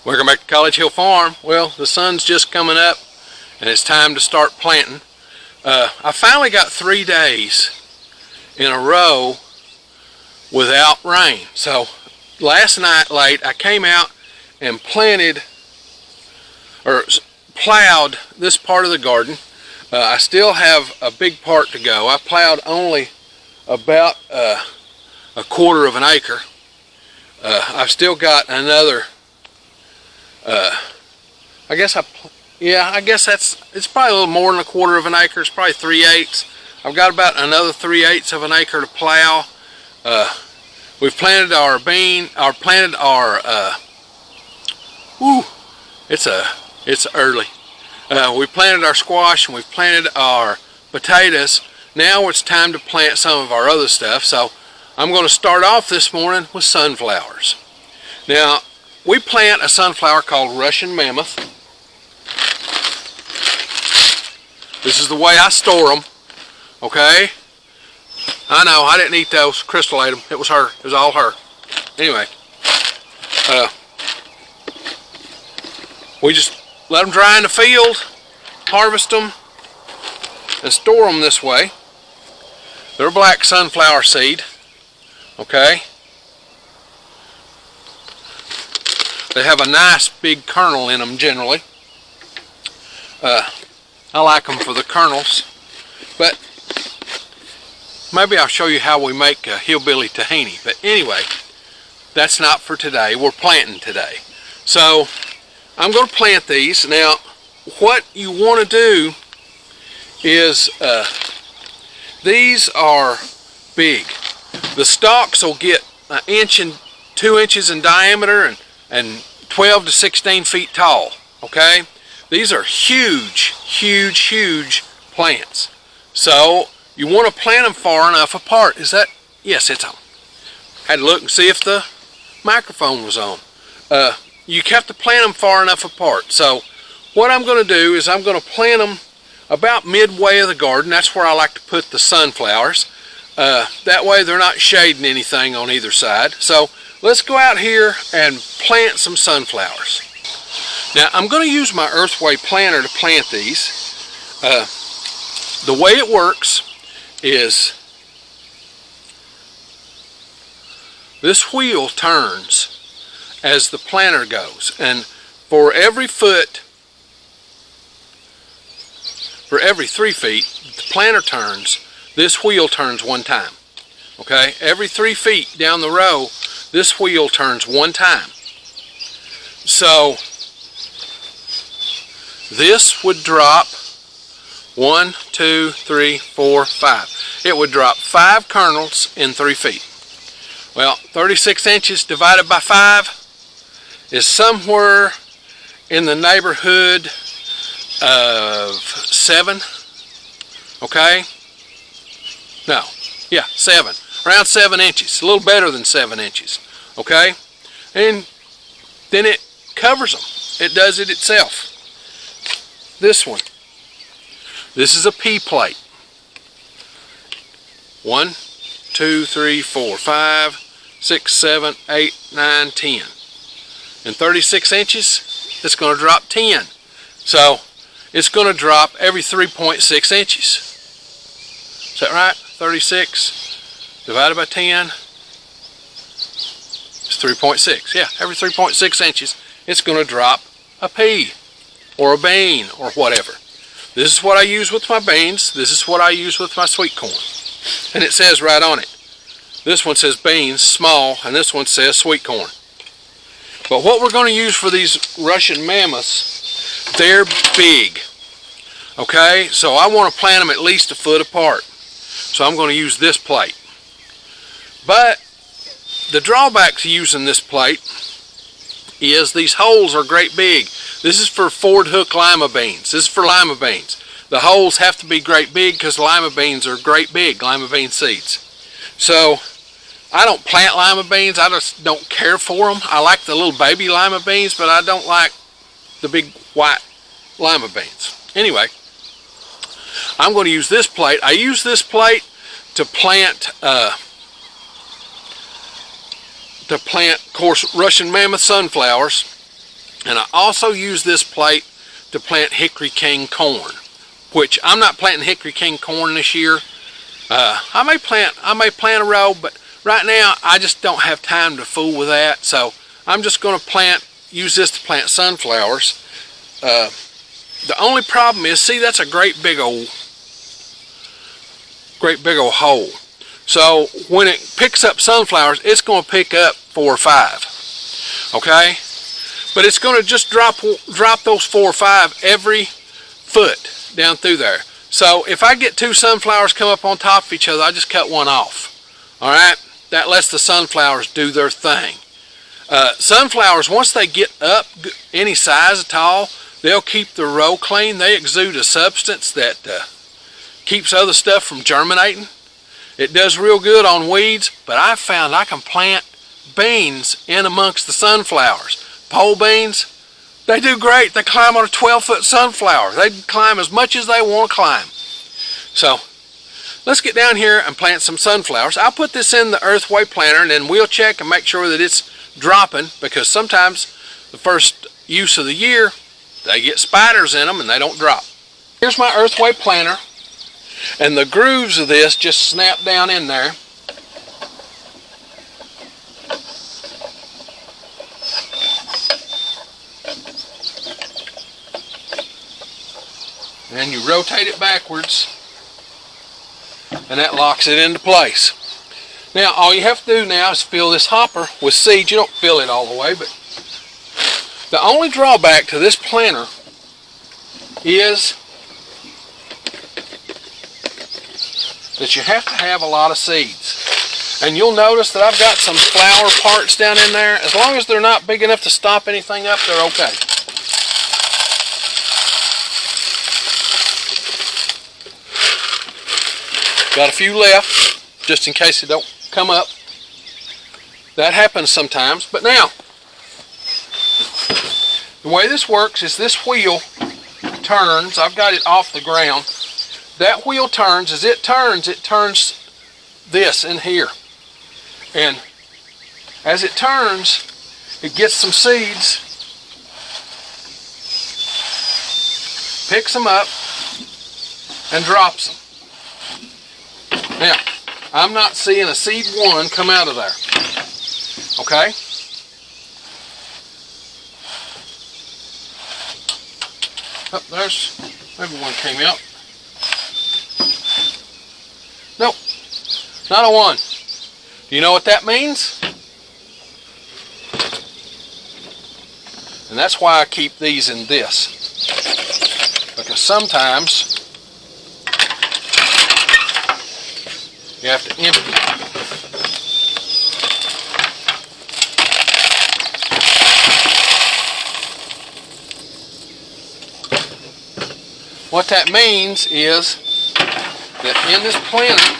Welcome back to College Hill Farm. Well, the sun's just coming up and it's time to start planting. I finally got 3 days in a row without rain. So last night late I came out and planted or plowed this part of the garden. I still have a big part to go. I plowed only about a quarter of an acre. I've still got another I guess it's probably a little more than a quarter of an acre. It's probably 3/8. I've got about another 3/8 of an acre to plow. We've planted our it's early. We planted our squash and we've planted our potatoes. Now it's time to plant some of our other stuff. So I'm going to start off this morning with sunflowers. Now, we plant a sunflower called Russian Mammoth. This is the way I store them. Okay? I know, I didn't eat those. Crystal ate them. It was her. It was all her. Anyway. We just let them dry in the field, harvest them, and store them this way. They're black sunflower seed. Okay? They have a nice big kernel in them generally. I like them for the kernels, but maybe I'll show you how we make a hillbilly tahini. But anyway, that's not for today. We're planting today. So I'm going to plant these. Now, what you want to do is, these are big. The stalks will get 1 inch and 2 inches in diameter and 12 to 16 feet tall. Okay, these are huge plants. So you want to plant them far enough apart. Is that? Yes, it's on. Had to look and see if the microphone was on. You have to plant them far enough apart. So what I'm going to do is I'm going to plant them about midway of the garden. That's where I like to put the sunflowers. That way they're not shading anything on either side. So let's go out here and plant some sunflowers. Now I'm going to use my Earthway Planter to plant these. The way it works is this wheel turns as the planter goes, and for every 3 feet the planter turns, this wheel turns 1 time. Okay, every 3 feet down the row this wheel turns 1 time. So this would drop 1, 2, 3, 4, 5. It would drop 5 kernels in 3 feet. Well, 36 inches divided by 5 is somewhere in the neighborhood of 7. Okay? No. Yeah, 7. Around 7 inches. A little better than 7 inches. Okay? And then it covers them. It does it itself. This one. This is a P plate. 1, 2, 3, 4, 5, 6, 7, 8, 9, 10. In 36 inches, it's going to drop 10. So it's going to drop every 3.6 inches. Is that right? 36 divided by 10 is 3.6. Yeah, every 3.6 inches, it's going to drop a pea or a bean or whatever. This is what I use with my beans. This is what I use with my sweet corn. And it says right on it. This one says beans, small, and this one says sweet corn. But what we're going to use for these Russian mammoths, they're big. Okay, so I want to plant them at least 1 foot apart. So I'm going to use this plate. But the drawback to using this plate is these holes are great big. This is for Ford Hook lima beans. This is for lima beans. The holes have to be great big because lima beans are great big, lima bean seeds. So I don't plant lima beans. I just don't care for them. I like the little baby lima beans, but I don't like the big white lima beans. Anyway, I'm going to use this plate. I use this plate to plant, of course, Russian Mammoth sunflowers. And I also use this plate to plant hickory king corn, which I'm not planting hickory king corn this year. I may plant a row, but right now I just don't have time to fool with that. So I'm just going to use this to plant sunflowers. The only problem is, see, that's a great big old hole. So when it picks up sunflowers, it's going to pick up 4 or 5. Okay, but it's going to just drop those 4 or 5 every foot down through there. So if I get 2 sunflowers come up on top of each other, I just cut one off. All right, that lets the sunflowers do their thing. Sunflowers, once they get up any size at all, they'll keep the row clean. They exude a substance that keeps other stuff from germinating. It does real good on weeds, but I've found I can plant beans in amongst the sunflowers. Pole beans, they do great. They climb on a 12-foot sunflower. They can climb as much as they want to climb. So let's get down here and plant some sunflowers. I'll put this in the Earthway Planter, and then we'll check and make sure that it's dropping, because sometimes the first use of the year, they get spiders in them and they don't drop. Here's my Earthway Planter, and the grooves of this just snap down in there. And you rotate it backwards, and that locks it into place. Now all you have to do now is fill this hopper with seeds. You don't fill it all the way, but the only drawback to this planter is that you have to have a lot of seeds. And you'll notice that I've got some flower parts down in there. As long as they're not big enough to stop anything up, they're okay. Got a few left, just in case they don't come up. That happens sometimes. But now, the way this works is this wheel turns. I've got it off the ground. That wheel turns. As it turns this in here. And as it turns, it gets some seeds, picks them up, and drops them. Now, I'm not seeing a seed one come out of there. Okay? Oh, there's, maybe one came out. Nope, not a one. Do you know what that means? And that's why I keep these in this. Because sometimes you have to empty. What that means is that in this planter,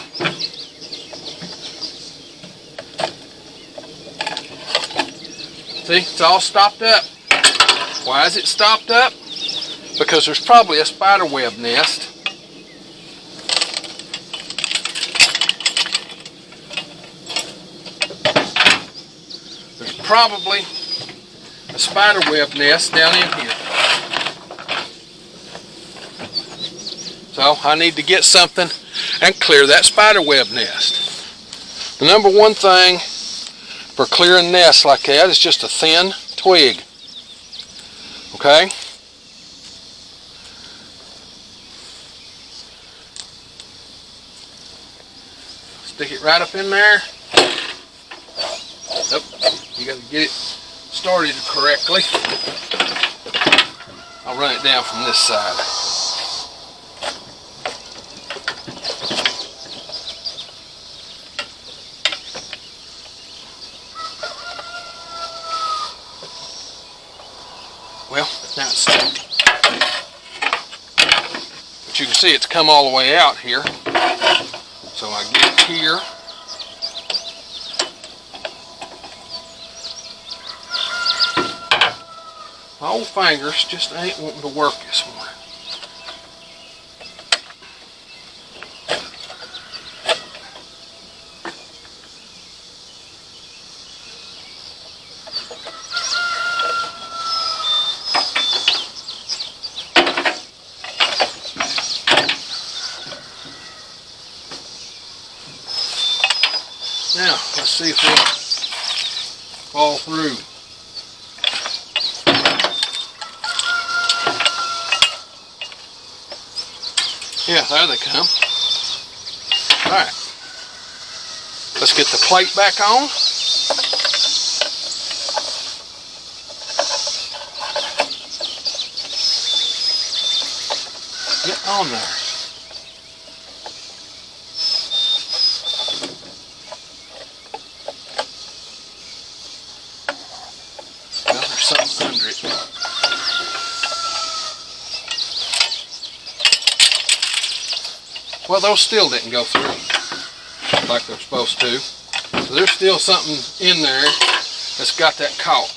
see, it's all stopped up. Why is it stopped up? Because there's probably a spider web nest. There's probably a spider web nest down in here. So I need to get something and clear that spider web nest. The number one thing for clearing nests like that is just a thin twig. Okay? Stick it right up in there. Nope, you got to get it started correctly. I'll run it down from this side. Well, now it's stuck. But you can see it's come all the way out here. So I get it here. My old fingers just ain't wanting to work this morning. see if they'll fall through. Yeah, there they come. Alright. Let's get the plate back on. Get on there. Well, there's something under it. Well, those still didn't go through like they're supposed to. So there's still something in there that's got that caught.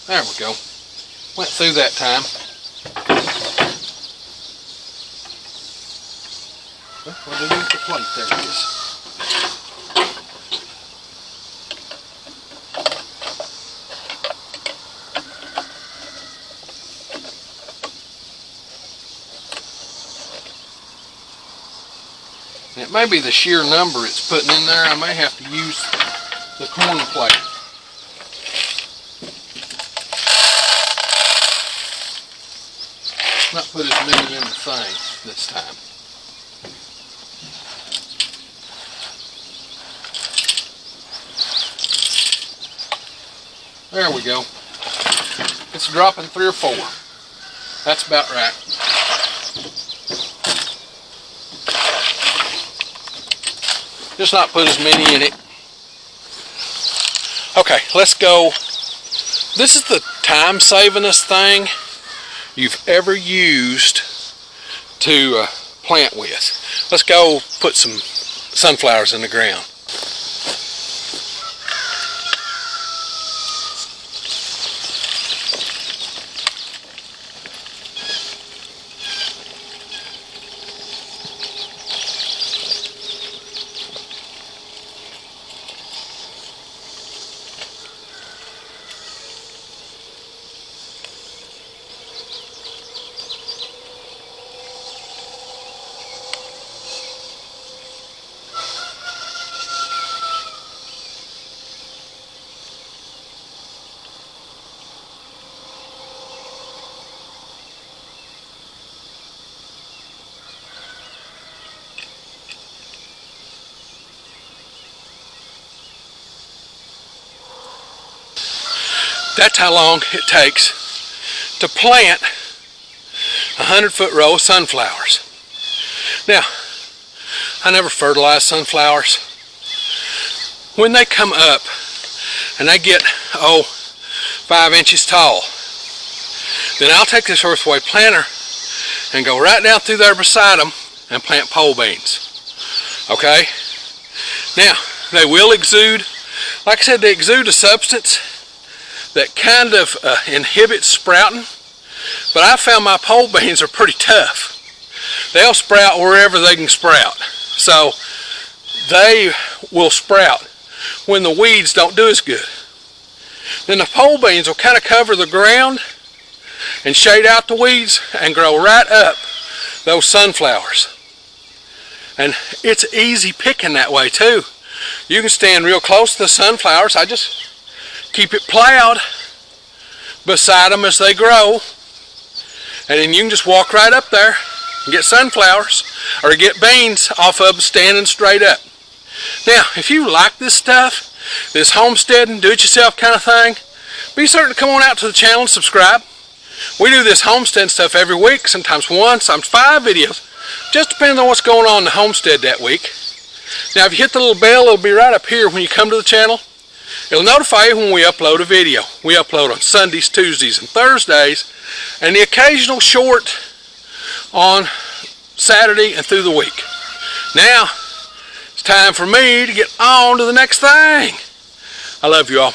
There we go. Went through that time. Well, what did I do with the plate? There it is. And it may be the sheer number it's putting in there. I may have to use the corn plate. Not put as many in the thing this time. There we go. It's dropping 3 or 4. That's about right. Just not put as many in it. Okay, let's go. This is the time savingest thing you've ever used to plant with. Let's go put some sunflowers in the ground. That's how long it takes to plant a 100-foot row of sunflowers. Now, I never fertilize sunflowers. When they come up and they get, 5 inches tall, then I'll take this Earthway Planter and go right down through there beside them and plant pole beans. Okay? Now, they will exude, like I said, they exude a substance that kind of inhibits sprouting, but I found my pole beans are pretty tough. They'll sprout wherever they can sprout. So they will sprout when the weeds don't do as good. Then the pole beans will kind of cover the ground and shade out the weeds and grow right up those sunflowers. And it's easy picking that way too. You can stand real close to the sunflowers. I just keep it plowed beside them as they grow, and then you can just walk right up there and get sunflowers or get beans off of them standing straight up. Now, if you like this stuff, this homesteading, do-it-yourself kind of thing, be certain to come on out to the channel and subscribe. We do this homestead stuff every week, sometimes 1, sometimes 5 videos, just depending on what's going on in the homestead that week. Now, if you hit the little bell, it'll be right up here when you come to the channel. It'll notify you when we upload a video. We upload on Sundays, Tuesdays, and Thursdays, and the occasional short on Saturday and through the week. Now, it's time for me to get on to the next thing. I love you all.